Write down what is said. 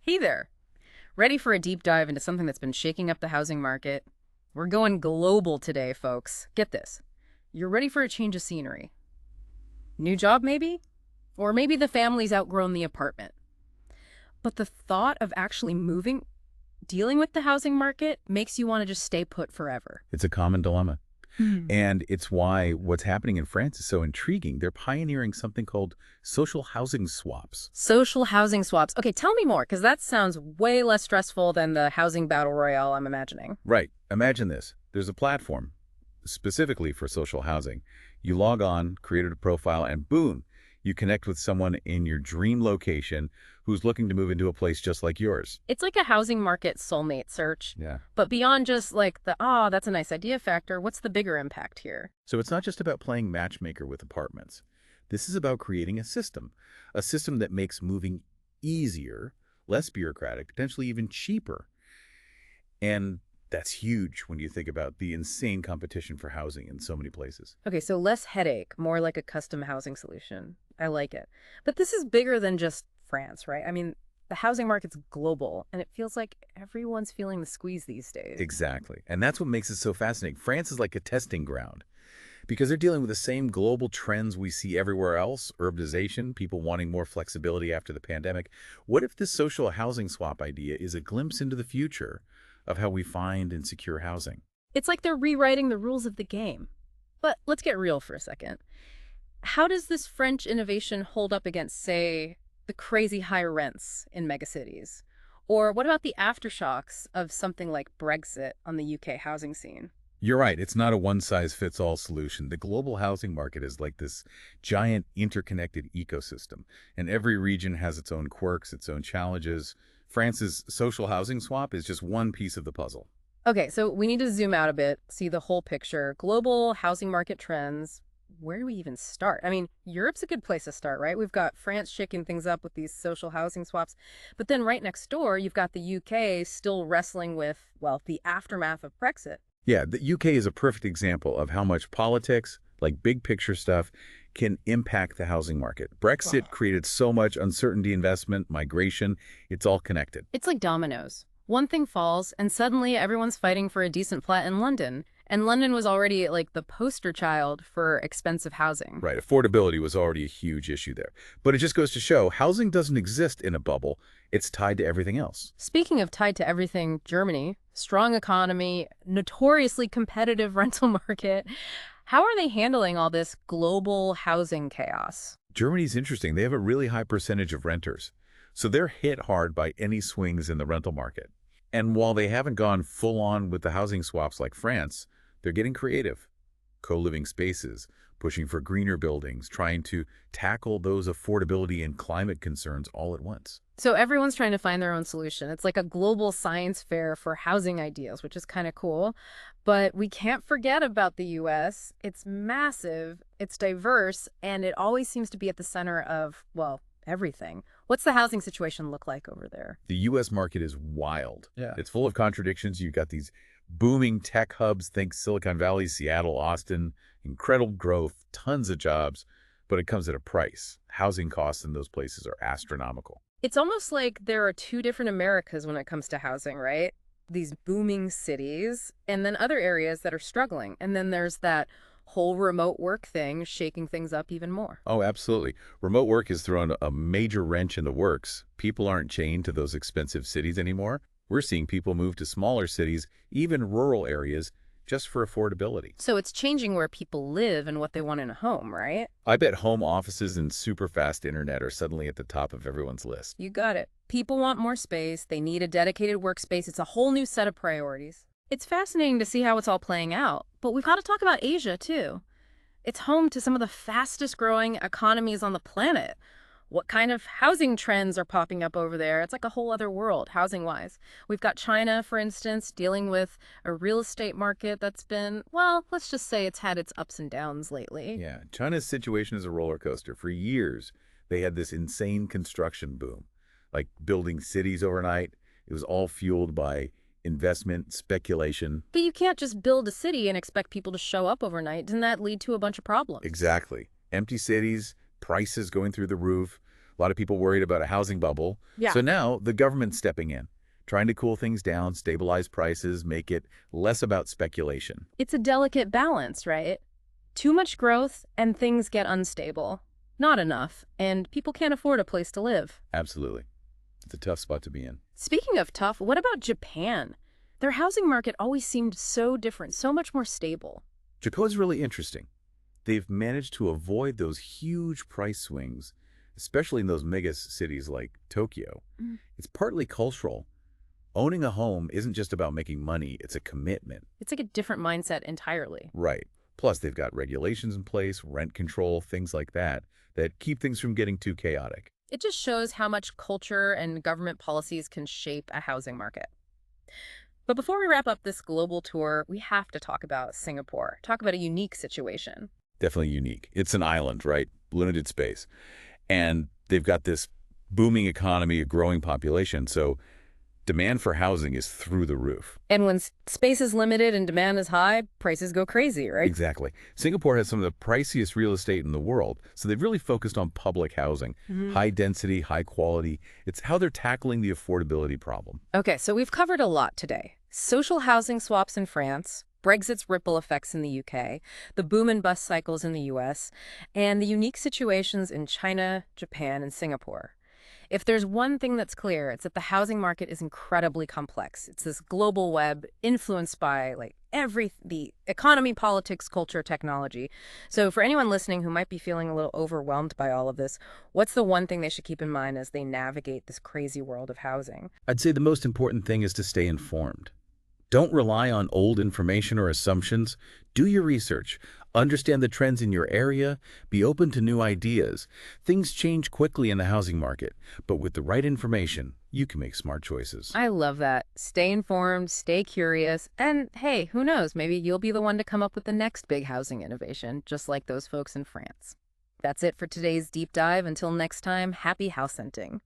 Hey there. Ready for a deep dive into something that's been shaking up the housing market? We're going global today, folks. Get this. You're ready for a change of scenery. New job, maybe? Or maybe the family's outgrown the apartment. But the thought of actually moving, dealing with the housing market, makes you want to just stay put forever. It's a common dilemma. Hmm. And it's why what's happening in France is so intriguing. They're pioneering something called social housing swaps. Social housing swaps. Okay, tell me more, because that sounds way less stressful than the housing battle royale I'm imagining. Right. Imagine this. There's a platform specifically for social housing. You log on, created a profile, and boom, you connect with someone in your dream location who's looking to move into a place just like yours. It's like a housing market soulmate search. Yeah. But beyond just like the, that's a nice idea factor, what's the bigger impact here? So it's not just about playing matchmaker with apartments. This is about creating a system that makes moving easier, less bureaucratic, potentially even cheaper. And that's huge when you think about the insane competition for housing in so many places. Okay, so less headache, more like a custom housing solution. I like it. But this is bigger than just France, right? I mean, the housing market's global, and it feels like everyone's feeling the squeeze these days. Exactly. And that's what makes it so fascinating. France is like a testing ground because they're dealing with the same global trends we see everywhere else, urbanization, people wanting more flexibility after the pandemic. What if this social housing swap idea is a glimpse into the future of how we find and secure housing? It's like they're rewriting the rules of the game. But let's get real for a second. How does this French innovation hold up against, say, the crazy high rents in megacities? Or what about the aftershocks of something like Brexit on the UK housing scene? You're right. It's not a one-size-fits-all solution. The global housing market is like this giant interconnected ecosystem, and every region has its own quirks, its own challenges. France's social housing swap is just one piece of the puzzle. Okay, so we need to zoom out a bit, see the whole picture. Global housing market trends. Where do we even start? I mean, Europe's a good place to start, right? We've got France shaking things up with these social housing swaps. But then right next door, you've got the UK still wrestling with, well, the aftermath of Brexit. Yeah, the UK is a perfect example of how much politics, like big picture stuff, can impact the housing market. Brexit created so much uncertainty, investment, migration. It's all connected. It's like dominoes. One thing falls, and suddenly everyone's fighting for a decent flat in London. And London was already like the poster child for expensive housing. Right, affordability was already a huge issue there. But it just goes to show housing doesn't exist in a bubble. It's tied to everything else. Speaking of tied to everything, Germany, strong economy, notoriously competitive rental market. How are they handling all this global housing chaos? Germany's interesting. They have a really high percentage of renters. So they're hit hard by any swings in the rental market. And while they haven't gone full on with the housing swaps like France, they're getting creative. Co-living spaces, pushing for greener buildings, trying to tackle those affordability and climate concerns all at once. So everyone's trying to find their own solution. It's like a global science fair for housing ideas, which is kind of cool. But we can't forget about the US. It's massive, it's diverse, and it always seems to be at the center of, well, everything. What's the housing situation look like over there? The U.S. market is wild. Yeah. It's full of contradictions. You've got these booming tech hubs, think Silicon Valley, Seattle, Austin, incredible growth, tons of jobs, but it comes at a price. Housing costs in those places are astronomical. It's almost like there are two different Americas when it comes to housing, right? These booming cities, and then other areas that are struggling. And then there's that whole remote work thing shaking things up even more. Oh, absolutely. Remote work has thrown a major wrench in the works. People aren't chained to those expensive cities anymore. We're seeing people move to smaller cities, even rural areas, just for affordability. So it's changing where people live and what they want in a home, right? I bet home offices and super fast internet are suddenly at the top of everyone's list. You got it. People want more space. They need a dedicated workspace. It's a whole new set of priorities. It's fascinating to see how it's all playing out, but we've got to talk about Asia, too. It's home to some of the fastest growing economies on the planet. What kind of housing trends are popping up over there? It's like a whole other world, housing-wise. We've got China, for instance, dealing with a real estate market that's been, well, let's just say it's had its ups and downs lately. Yeah, China's situation is a roller coaster. For years, they had this insane construction boom, like building cities overnight. It was all fueled by investment, speculation. But you can't just build a city and expect people to show up overnight. Doesn't that lead to a bunch of problems? Exactly. Empty cities, prices going through the roof. A lot of people worried about a housing bubble. Yeah. So now the government's stepping in, trying to cool things down, stabilize prices, make it less about speculation. It's a delicate balance, right? Too much growth and things get unstable. Not enough, and people can't afford a place to live. Absolutely. It's a tough spot to be in. Speaking of tough, what about Japan? Their housing market always seemed so different, so much more stable. Japan's really interesting. They've managed to avoid those huge price swings, especially in those mega cities like Tokyo. Mm. It's partly cultural. Owning a home isn't just about making money, it's a commitment. It's like a different mindset entirely. Right. Plus, they've got regulations in place, rent control, things like that, that keep things from getting too chaotic. It just shows how much culture and government policies can shape a housing market. But before we wrap up this global tour, we have to talk about Singapore, talk about a unique situation. Definitely unique. It's an island, right? Limited space. And they've got this booming economy, a growing population, so demand for housing is through the roof. And when space is limited and demand is high, prices go crazy, right? Exactly. Singapore has some of the priciest real estate in the world, so they've really focused on public housing. High density, high quality. It's how they're tackling the affordability problem. Okay, so we've covered a lot today. Social housing swaps in France, Brexit's ripple effects in the UK, the boom and bust cycles in the US, and the unique situations in China, Japan, and Singapore. If there's one thing that's clear, it's that the housing market is incredibly complex. It's this global web influenced by the economy, politics, culture, technology. So for anyone listening who might be feeling a little overwhelmed by all of this, what's the one thing they should keep in mind as they navigate this crazy world of housing? I'd say the most important thing is to stay informed. Don't rely on old information or assumptions. Do your research. Understand the trends in your area. Be open to new ideas. Things change quickly in the housing market, but with the right information, you can make smart choices. I love that. Stay informed, stay curious, and hey, who knows, maybe you'll be the one to come up with the next big housing innovation, just like those folks in France. That's it for today's deep dive. Until next time, happy house hunting.